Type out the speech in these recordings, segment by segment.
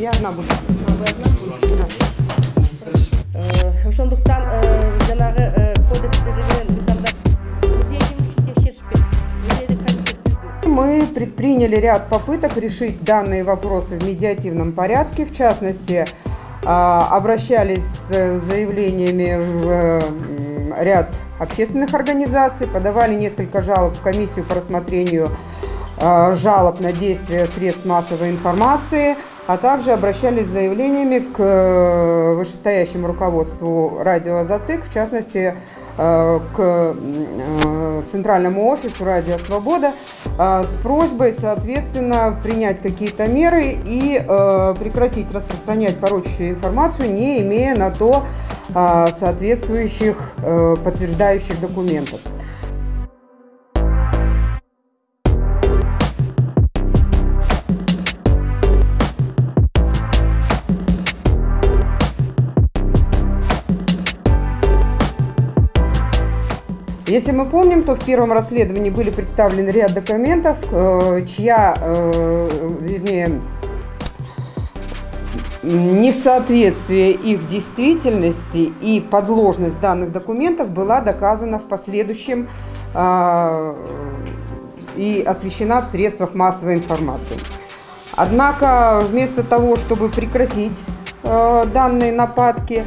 Я одна буду. Ошондуктан жанагы кодекстерден мы предприняли ряд попыток решить данные вопросы в медиативном порядке. В частности, обращались с заявлениями в ряд общественных организаций, подавали несколько жалоб в комиссию по рассмотрению жалоб на действия средств массовой информации, а также обращались с заявлениями к вышестоящему руководству радио «Азатык», в частности, к центральному офису «Радио Свобода» с просьбой, соответственно, принять какие-то меры и прекратить распространять порочащую информацию, не имея на то соответствующих подтверждающих документов. Если мы помним, то в первом расследовании были представлены ряд документов, вернее, несоответствие их действительности и подложность данных документов была доказана в последующем и освещена в средствах массовой информации. Однако вместо того, чтобы прекратить данные нападки,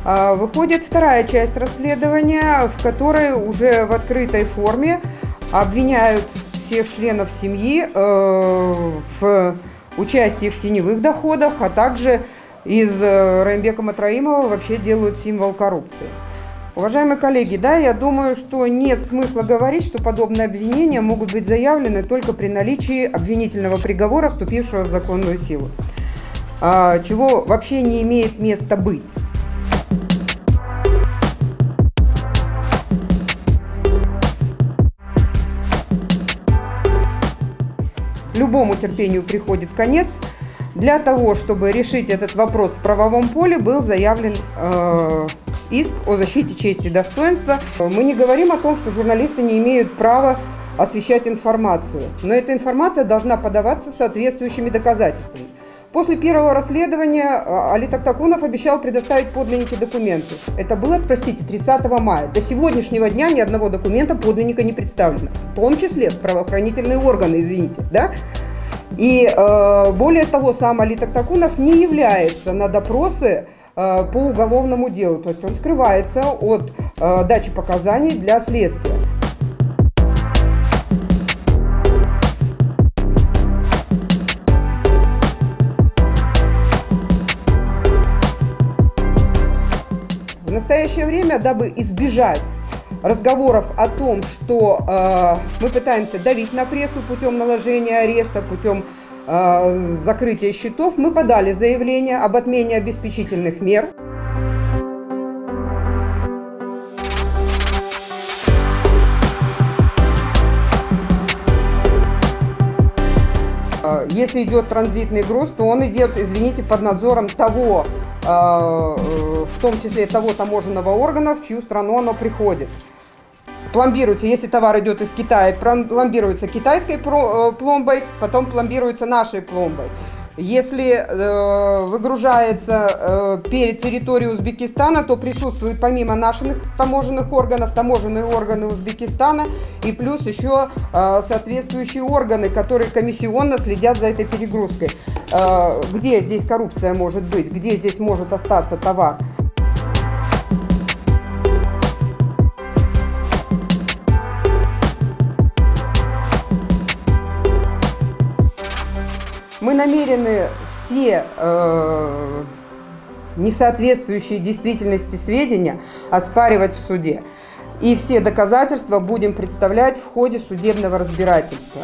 выходит вторая часть расследования, в которой уже в открытой форме обвиняют всех членов семьи в участии в теневых доходах, а также из Раимбека Матраимова вообще делают символ коррупции. Уважаемые коллеги, да, я думаю, что нет смысла говорить, что подобные обвинения могут быть заявлены только при наличии обвинительного приговора, вступившего в законную силу, чего вообще не имеет места быть. Любому терпению приходит конец. Для того, чтобы решить этот вопрос в правовом поле, был заявлен иск о защите чести и достоинства. Мы не говорим о том, что журналисты не имеют права освещать информацию, но эта информация должна подаваться соответствующими доказательствами. После первого расследования Али Тактакунов обещал предоставить подлинники документов. Это было, простите, 30 мая. До сегодняшнего дня ни одного документа подлинника не представлено, в том числе в правоохранительные органы, извините, да? И более того, сам Али Тактакунов не является на допросы по уголовному делу, то есть он скрывается от дачи показаний для следствия. В настоящее время, дабы избежать разговоров о том, что мы пытаемся давить на прессу путем наложения ареста, путем закрытия счетов, мы подали заявление об отмене обеспечительных мер. Если идет транзитный груз, то он идет, извините, под надзором того, в том числе того таможенного органа, в чью страну оно приходит. Пломбируется, если товар идет из Китая, пломбируется китайской пломбой, потом пломбируется нашей пломбой. Если выгружается перед территорией Узбекистана, то присутствуют помимо наших таможенных органов, таможенные органы Узбекистана и плюс еще соответствующие органы, которые комиссионно следят за этой перегрузкой. Где здесь коррупция может быть, где здесь может остаться товар? Мы намерены все несоответствующие действительности сведения оспаривать в суде. И все доказательства будем представлять в ходе судебного разбирательства.